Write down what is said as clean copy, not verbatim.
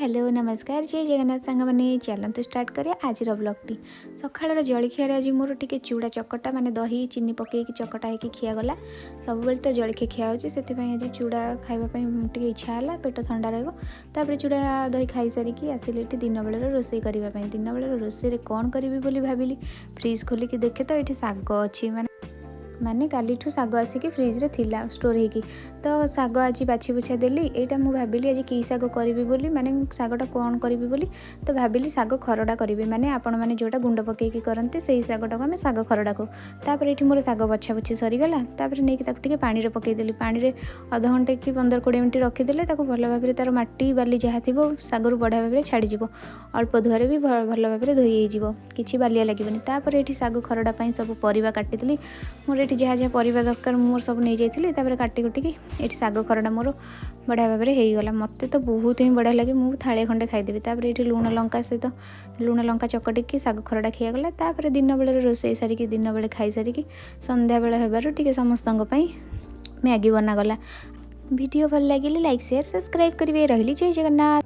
Hello नमस्कार जय जगन्नाथ सांग मैंने चलते स्टार्ट करें आज ब्लॉगटी सकाळ जलखियार आज मोर टे चूड़ा चकटा माने दही चीनी पकई चकटा होगी खियागला सब तो जलखिया खिया होती आज चूड़ा खावाई इच्छा है पेट थंडा रहा चूड़ा दही खाई सारिकी आसिले दिन बेलर रोषे करने दिन बेलर रोषे कौन करी बोली भाविली फ्रिज खोलिकी देखे तो ये शाग अच्छी माने काली शाग आसिक फ्रिज्रे थिला स्टोर होगी तो शाग आज बाछी बुछा देली यहाँ मुझे भाविली आज कि शाग करी बोली माने शागटा कौन करी बोली तो भाविली शाग खरड़ा करी माने आपण मैंने जोटा गुंड पकईकी करते से शागटा को आम शाग खरड़ा को तापर ये मोर शाग बछा बछी सरीगला नहीं पानी रे पकईदेली पानी रे अध घंटे कि 15-20 मिनट रखीदे भल भाव तार माटी बाली जहाँ थी शागर बढ़िया भाव में छाड़ीज अल्प धुआरे भी भल भाव में धोई हो कि बालिया लगे तापर ये शाग खरड़ा सब परिवा काटिदेली मोर ये जहाँ जहाँ परिवा दरकार मोर सब नहीं जाइए काटी कुटिकी ये शाग खरड़ा मोर बढ़िया भाव में होगला मत तो बहुत ही बढ़िया लगे मुझे थाड़े खंडे खाईदेवी तापर ये लुण लंका सहित लुण लंका चकटिकी शाग खरड़ा खियागला तापर दिन बेले रोषे सारिकी दिन बेले खाई सारिकी संध्या बेले होबार टिके समस्त मैगी बनागला वीडियो भल लगे लाइक शेयर सब्सक्राइब करेंगे रही जय जगन्नाथ।